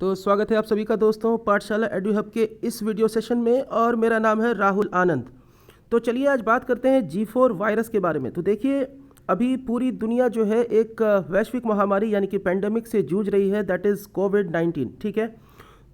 तो स्वागत है आप सभी का दोस्तों पाठशाला एडू हब के इस वीडियो सेशन में और मेरा नाम है राहुल आनंद। तो चलिए आज बात करते हैं G4 वायरस के बारे में। तो देखिए अभी पूरी दुनिया जो है एक वैश्विक महामारी यानी कि पेंडेमिक से जूझ रही है, दैट इज़ कोविड-19। ठीक है,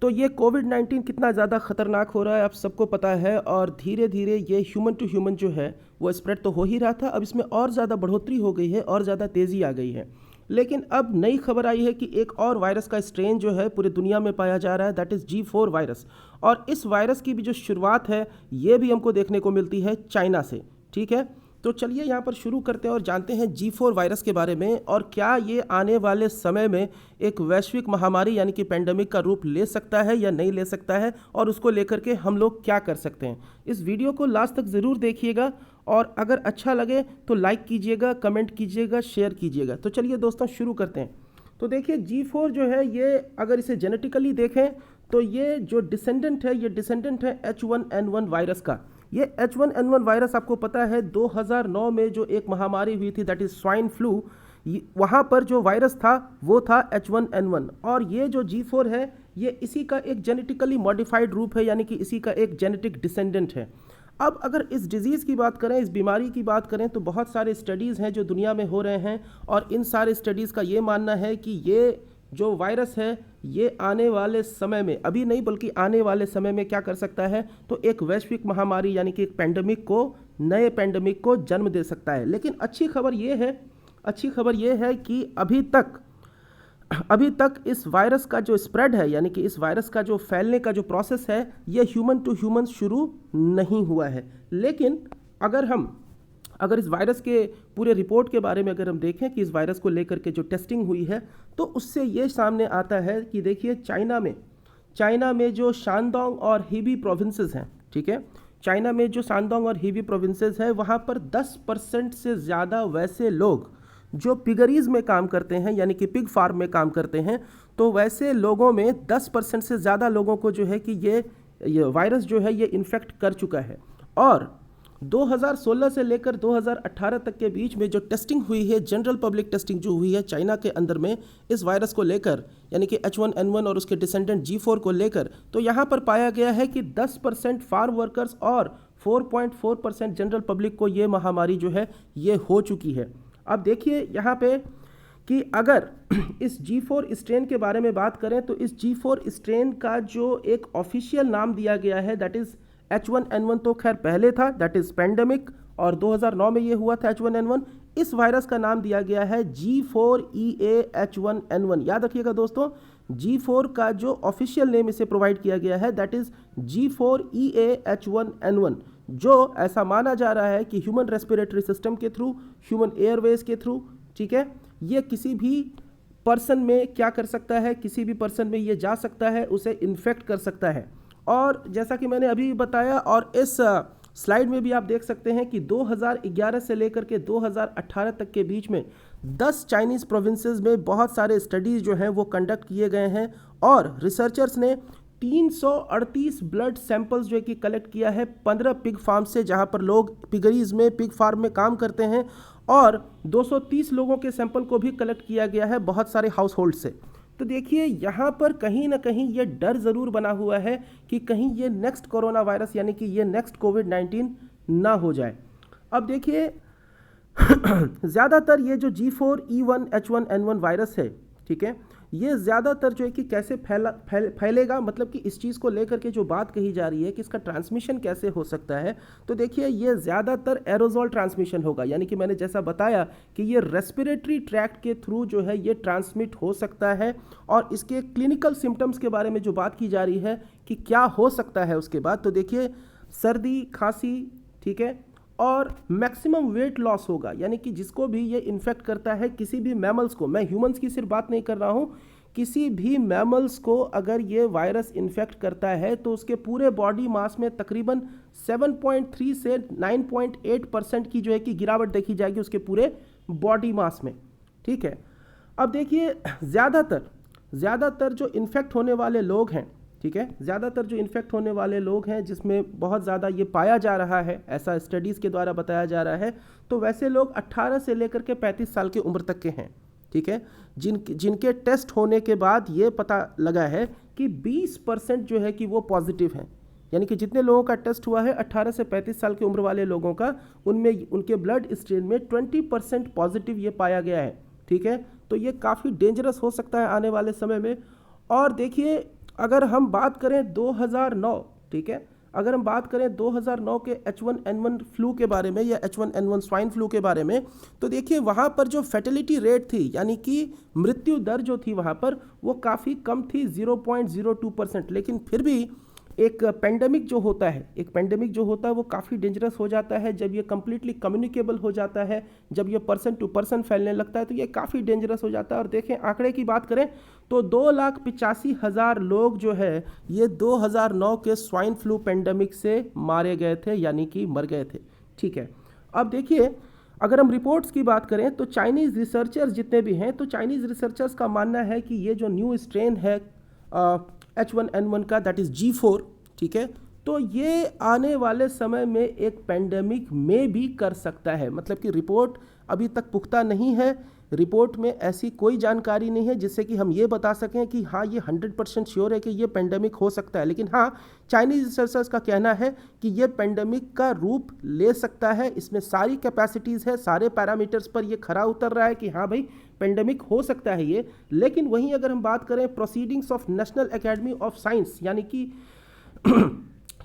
तो ये कोविड-19 कितना ज़्यादा ख़तरनाक हो रहा है आप सबको पता है और धीरे धीरे ये ह्यूमन टू ह्यूमन जो है वो स्प्रेड तो हो ही रहा था, अब इसमें और ज़्यादा बढ़ोतरी हो गई है और ज़्यादा तेज़ी आ गई है। लेकिन अब नई खबर आई है कि एक और वायरस का स्ट्रेन जो है पूरी दुनिया में पाया जा रहा है, दैट इज़ G4 वायरस। और इस वायरस की भी जो शुरुआत है ये भी हमको देखने को मिलती है चाइना से। ठीक है, तो चलिए यहाँ पर शुरू करते हैं और जानते हैं G4 वायरस के बारे में और क्या ये आने वाले समय में एक वैश्विक महामारी यानी कि पेंडेमिक का रूप ले सकता है या नहीं ले सकता है और उसको लेकर के हम लोग क्या कर सकते हैं। इस वीडियो को लास्ट तक ज़रूर देखिएगा और अगर अच्छा लगे तो लाइक कीजिएगा, कमेंट कीजिएगा, शेयर कीजिएगा। तो चलिए दोस्तों शुरू करते हैं। तो देखिए G4 जो है ये अगर इसे जेनेटिकली देखें तो ये जो डिसेंडेंट है ये डिसेंडेंट है H1N1 वायरस का। ये H1N1 वायरस आपको पता है 2009 में जो एक महामारी हुई थी दैट इज़ स्वाइन फ्लू, वहाँ पर जो वायरस था वो था H1N1 और ये जो G4 है ये इसी का एक जेनेटिकली मॉडिफाइड रूप है यानी कि इसी का एक जेनेटिक डिसेंडेंट है। अब अगर इस डिज़ीज़ की बात करें, इस बीमारी की बात करें तो बहुत सारे स्टडीज़ हैं जो दुनिया में हो रहे हैं और इन सारे स्टडीज़ का ये मानना है कि ये जो वायरस है ये आने वाले समय में, अभी नहीं बल्कि आने वाले समय में क्या कर सकता है, तो एक वैश्विक महामारी यानी कि एक पेंडेमिक को, नए पेंडेमिक को जन्म दे सकता है। लेकिन अच्छी खबर ये है कि अभी तक इस वायरस का जो स्प्रेड है यानी कि इस वायरस का जो फैलने का जो प्रोसेस है ये ह्यूमन टू ह्यूमन शुरू नहीं हुआ है। लेकिन अगर इस वायरस के पूरे रिपोर्ट के बारे में अगर हम देखें कि इस वायरस को लेकर के जो टेस्टिंग हुई है तो उससे ये सामने आता है कि देखिए चाइना में जो शानडोंग और हीबी प्रोविंसेस हैं, ठीक है, चाइना में जो शानडोंग और हीबी प्रोविंसेस है वहाँ पर 10% से ज़्यादा वैसे लोग जो पिगरीज में काम करते हैं यानी कि पिग फार्म में काम करते हैं, तो वैसे लोगों में 10% से ज़्यादा लोगों को जो है कि ये वायरस जो है ये इन्फेक्ट कर चुका है। और 2016 से लेकर 2018 तक के बीच में जो टेस्टिंग हुई है, जनरल पब्लिक टेस्टिंग जो हुई है चाइना के अंदर में इस वायरस को लेकर यानी कि H1N1 और उसके डिसेंडेंट G4 को लेकर, तो यहाँ पर पाया गया है कि 10% फार्म वर्कर्स और 4.4% जनरल पब्लिक को ये महामारी जो है ये हो चुकी है। अब देखिए यहाँ पे कि अगर इस G4 स्ट्रेन के बारे में बात करें तो इस G4 स्ट्रेन का जो एक ऑफिशियल नाम दिया गया है दैट इज़ H1N1 तो खैर पहले था, दैट इज़ पेंडेमिक, और 2009 में ये हुआ था H1N1। इस वायरस का नाम दिया गया है G4EA-H1N1। याद रखिएगा दोस्तों, G4 का जो ऑफिशियल नेम इसे प्रोवाइड किया गया है दैट इज़ G4EA-H1N1, जो ऐसा माना जा रहा है कि ह्यूमन रेस्पिरेटरी सिस्टम के थ्रू, ह्यूमन एयरवेज के थ्रू, ठीक है, ये किसी भी पर्सन में क्या कर सकता है, किसी भी पर्सन में ये जा सकता है, उसे इन्फेक्ट कर सकता है। और जैसा कि मैंने अभी बताया और इस स्लाइड में भी आप देख सकते हैं कि 2011 से लेकर के 2018 तक के बीच में 10 चाइनीज़ प्रोविंसेस में बहुत सारे स्टडीज़ जो हैं वो कंडक्ट किए गए हैं और रिसर्चर्स ने 338 ब्लड सैंपल्स जो है कि कलेक्ट किया है 15 पिग फार्म से, जहां पर लोग पिगरीज में, पिग फार्म में काम करते हैं, और 230 लोगों के सैंपल को भी कलेक्ट किया गया है बहुत सारे हाउस होल्ड से। तो देखिए यहाँ पर कहीं ना कहीं ये डर ज़रूर बना हुआ है कि कहीं ये नेक्स्ट कोरोना वायरस यानी कि ये नेक्स्ट कोविड-19 ना हो जाए। अब देखिए ज़्यादातर ये जो G4E1H1N1 वायरस है, ठीक है, ये ज़्यादातर जो है कि कैसे फैलेगा, मतलब कि इस चीज़ को लेकर के जो बात कही जा रही है कि इसका ट्रांसमिशन कैसे हो सकता है, तो देखिए ये ज़्यादातर एरोजोल ट्रांसमिशन होगा, यानी कि मैंने जैसा बताया कि ये रेस्पिरेटरी ट्रैक्ट के थ्रू जो है ये ट्रांसमिट हो सकता है। और इसके क्लिनिकल सिम्टम्स के बारे में जो बात की जा रही है कि क्या हो सकता है उसके बाद, तो देखिए सर्दी, खांसी, ठीक है, और मैक्सिमम वेट लॉस होगा, यानी कि जिसको भी ये इन्फेक्ट करता है, किसी भी मैमल्स को, मैं ह्यूमंस की सिर्फ बात नहीं कर रहा हूँ, किसी भी मैमल्स को अगर ये वायरस इन्फेक्ट करता है तो उसके पूरे बॉडी मास में तकरीबन 7.3 से 9.8% की जो है कि गिरावट देखी जाएगी उसके पूरे बॉडी मास में। ठीक है, अब देखिए ज़्यादातर जो इन्फेक्ट होने वाले लोग हैं, ठीक है, ज़्यादातर जो इन्फेक्ट होने वाले लोग हैं जिसमें बहुत ज़्यादा ये पाया जा रहा है, ऐसा स्टडीज़ के द्वारा बताया जा रहा है, तो वैसे लोग 18 से लेकर के 35 साल की उम्र तक के हैं। ठीक है, जिनके टेस्ट होने के बाद ये पता लगा है कि 20% जो है कि वो पॉजिटिव हैं। यानी कि जितने लोगों का टेस्ट हुआ है 18 से 35 साल की उम्र वाले लोगों का, उनमें उनके ब्लड स्ट्रेन में 20% पॉजिटिव ये पाया गया है। ठीक है, तो ये काफ़ी डेंजरस हो सकता है आने वाले समय में। और देखिए, अगर हम बात करें 2009, ठीक है, अगर हम बात करें 2009 के H1N1 फ्लू के बारे में या H1N1 स्वाइन फ्लू के बारे में, तो देखिए वहाँ पर जो फैटेलिटी रेट थी, यानी कि मृत्यु दर जो थी वहाँ पर, वो काफ़ी कम थी, 0.02%। लेकिन फिर भी एक पेंडेमिक जो होता है वो काफ़ी डेंजरस हो जाता है जब ये कम्प्लीटली कम्युनिकेबल हो जाता है, जब ये पर्सन टू पर्सन फैलने लगता है, तो ये काफ़ी डेंजरस हो जाता है। और देखें, आंकड़े की बात करें तो 2,85,000 लोग जो है ये 2009 के स्वाइन फ्लू पेंडेमिक से मारे गए थे, यानी कि मर गए थे। ठीक है, अब देखिए, अगर हम रिपोर्ट्स की बात करें तो चाइनीज़ रिसर्चर्स जितने भी हैं, तो चाइनीज़ रिसर्चर्स का मानना है कि ये जो न्यू स्ट्रेन है H1N1 का, दैट इज़ G4, ठीक है, तो ये आने वाले समय में एक पेंडेमिक में भी कर सकता है। मतलब कि रिपोर्ट अभी तक पुख्ता नहीं है, रिपोर्ट में ऐसी कोई जानकारी नहीं है जिससे कि हम ये बता सकें कि हाँ ये 100% श्योर है कि ये पेंडेमिक हो सकता है। लेकिन हाँ, चाइनीज़ रिसर्चर्स का कहना है कि ये पेंडेमिक का रूप ले सकता है, इसमें सारी कैपेसिटीज़ है, सारे पैरामीटर्स पर ये खरा उतर रहा है कि हाँ भाई पेंडेमिक हो सकता है ये। लेकिन वहीं अगर हम बात करें proceedings of national academy of science, यानी कि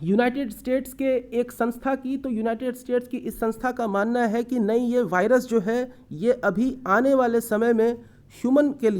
यूनाइटेड स्टेट्स के एक संस्था की, तो यूनाइटेड स्टेट्स की इस संस्था का मानना है कि नहीं, ये वायरस जो है ये अभी आने वाले समय में ह्यूमन के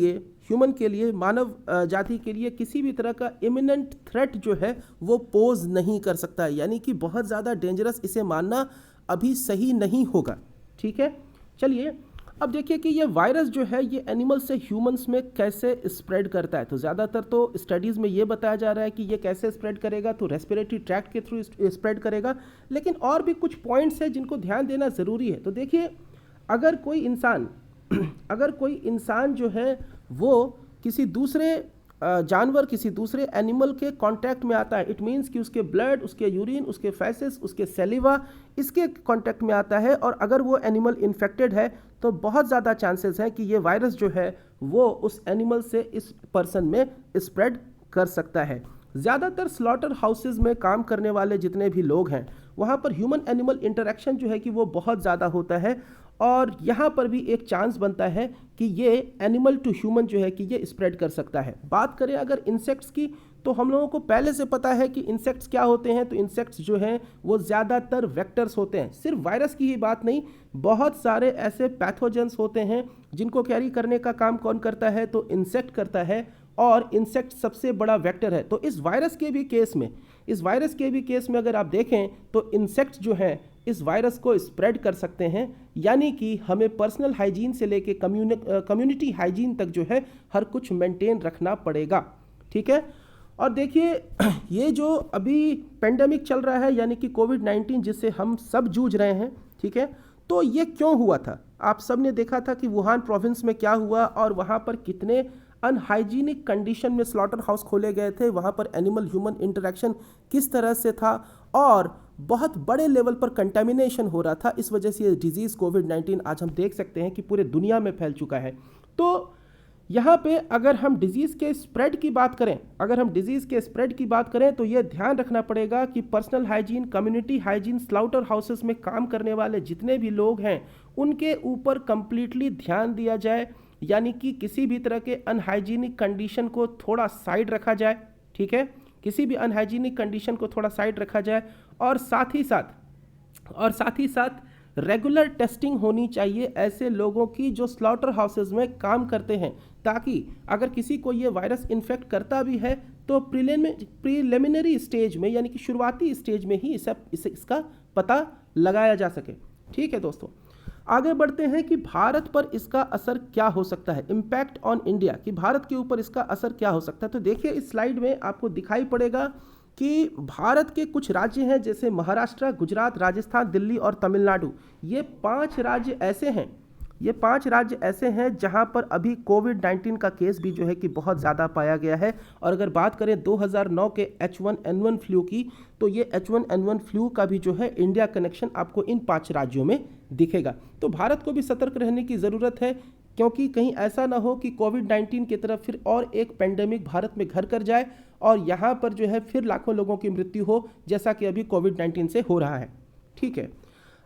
लिए मानव जाति के लिए किसी भी तरह का इमिनेंट थ्रेट जो है वो पोज नहीं कर सकता है। यानी कि बहुत ज़्यादा डेंजरस इसे मानना अभी सही नहीं होगा। ठीक है, चलिए अब देखिए कि ये वायरस जो है ये एनिमल से ह्यूमंस में कैसे स्प्रेड करता है। तो ज़्यादातर तो स्टडीज़ में ये बताया जा रहा है कि ये कैसे स्प्रेड करेगा, तो रेस्पिरेटरी ट्रैक्ट के थ्रू स्प्रेड करेगा। लेकिन और भी कुछ पॉइंट्स हैं जिनको ध्यान देना ज़रूरी है। तो देखिए, अगर कोई इंसान जो है वो किसी दूसरे जानवर, किसी दूसरे एनिमल के कांटेक्ट में आता है, इट मीन्स कि उसके ब्लड, उसके यूरिन, उसके फैसेस, उसके सेलिवा, इसके कांटेक्ट में आता है, और अगर वो एनिमल इन्फेक्टेड है तो बहुत ज़्यादा चांसेस हैं कि ये वायरस जो है वो उस एनिमल से इस पर्सन में स्प्रेड कर सकता है। ज़्यादातर स्लॉटर हाउसेज में काम करने वाले जितने भी लोग हैं वहाँ पर ह्यूमन एनिमल इंटरेक्शन जो है कि वो बहुत ज़्यादा होता है, और यहाँ पर भी एक चांस बनता है कि ये एनिमल टू ह्यूमन जो है कि ये स्प्रेड कर सकता है। बात करें अगर इंसेक्ट्स की, तो हम लोगों को पहले से पता है कि इंसेक्ट्स क्या होते हैं। तो इंसेक्ट्स जो हैं वो ज़्यादातर वेक्टर्स होते हैं। सिर्फ वायरस की ही बात नहीं, बहुत सारे ऐसे पैथोजेंस होते हैं जिनको कैरी करने का काम कौन करता है, तो इंसेक्ट करता है, और इंसेक्ट सबसे बड़ा वेक्टर है। तो इस वायरस के भी केस में अगर आप देखें तो इंसेक्ट्स जो हैं इस वायरस को स्प्रेड कर सकते हैं। यानी कि हमें पर्सनल हाइजीन से लेके कम्युनिटी हाइजीन तक जो है हर कुछ मेंटेन रखना पड़ेगा। ठीक है, और देखिए ये जो अभी पेंडेमिक चल रहा है, यानी कि कोविड-19 जिससे हम सब जूझ रहे हैं, ठीक है, तो ये क्यों हुआ था? आप सब ने देखा था कि वुहान प्रोविंस में क्या हुआ, और वहाँ पर कितने अनहाइजीनिक कंडीशन में स्लॉटर हाउस खोले गए थे, वहाँ पर एनिमल ह्यूमन इंटरेक्शन किस तरह से था, और बहुत बड़े लेवल पर कंटेमिनेशन हो रहा था। इस वजह से ये डिजीज़ कोविड-19 आज हम देख सकते हैं कि पूरे दुनिया में फैल चुका है। तो यहाँ पे अगर हम डिजीज़ के स्प्रेड की बात करें तो ये ध्यान रखना पड़ेगा कि personal hygiene, community hygiene, slaughter houses में काम करने वाले जितने भी लोग हैं उनके ऊपर कंप्लीटली ध्यान दिया जाए। यानी कि किसी भी तरह के अनहाइजीनिक कंडीशन को थोड़ा साइड रखा जाए। ठीक है, किसी भी अनहाइजीनिक कंडीशन को थोड़ा साइड रखा जाए, और साथ ही साथ रेगुलर टेस्टिंग होनी चाहिए ऐसे लोगों की जो स्लॉटर हाउसेज में काम करते हैं, ताकि अगर किसी को ये वायरस इन्फेक्ट करता भी है तो प्रीलिमिनरी स्टेज में, यानी कि शुरुआती स्टेज में ही इसका पता लगाया जा सके। ठीक है दोस्तों, आगे बढ़ते हैं कि भारत पर इसका असर क्या हो सकता है, इम्पैक्ट ऑन इंडिया, कि भारत के ऊपर इसका असर क्या हो सकता है। तो देखिए इस स्लाइड में आपको दिखाई पड़ेगा कि भारत के कुछ राज्य हैं जैसे महाराष्ट्र, गुजरात, राजस्थान, दिल्ली और तमिलनाडु। ये 5 राज्य ऐसे हैं जहां पर अभी कोविड-19 का केस भी जो है कि बहुत ज़्यादा पाया गया है। और अगर बात करें 2009 के H1N1 फ्लू की, तो ये H1N1 फ्लू का भी जो है इंडिया कनेक्शन आपको इन 5 राज्यों में दिखेगा। तो भारत को भी सतर्क रहने की ज़रूरत है क्योंकि कहीं ऐसा ना हो कि कोविड-19 की तरफ फिर और एक पेंडेमिक भारत में घर कर जाए और यहाँ पर जो है फिर लाखों लोगों की मृत्यु हो, जैसा कि अभी कोविड-19 से हो रहा है। ठीक है,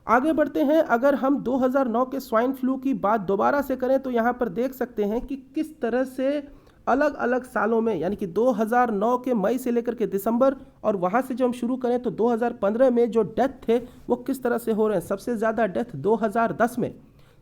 आगे बढ़ते हैं। अगर हम 2009 के स्वाइन फ्लू की बात दोबारा से करें तो यहाँ पर देख सकते हैं कि किस तरह से अलग अलग सालों में, यानी कि 2009 के मई से लेकर के दिसंबर, और वहाँ से जो हम शुरू करें तो 2015 में जो डेथ थे वो किस तरह से हो रहे हैं। सबसे ज़्यादा डेथ 2010 में,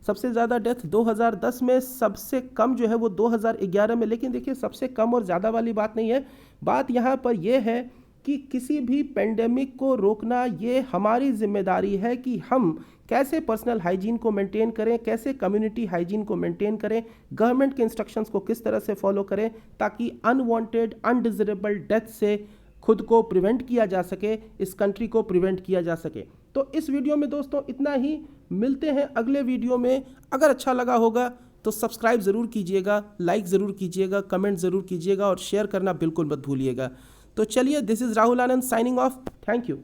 सबसे ज़्यादा डेथ 2010 में, सबसे कम जो है वो 2011 में। लेकिन देखिए, सबसे कम और ज़्यादा वाली बात नहीं है, बात यहाँ पर यह है कि किसी भी पेंडेमिक को रोकना ये हमारी जिम्मेदारी है कि हम कैसे पर्सनल हाइजीन को मेंटेन करें, कैसे कम्युनिटी हाइजीन को मेंटेन करें, गवर्नमेंट के इंस्ट्रक्शंस को किस तरह से फॉलो करें, ताकि अनवांटेड अनडिजरेबल डेथ से खुद को प्रिवेंट किया जा सके, इस कंट्री को प्रिवेंट किया जा सके। तो इस वीडियो में दोस्तों इतना ही, मिलते हैं अगले वीडियो में। अगर अच्छा लगा होगा तो सब्सक्राइब ज़रूर कीजिएगा, लाइक ज़रूर कीजिएगा, कमेंट ज़रूर कीजिएगा और शेयर करना बिल्कुल मत भूलिएगा। तो चलिए, this is Rahul Anand signing off. Thank you.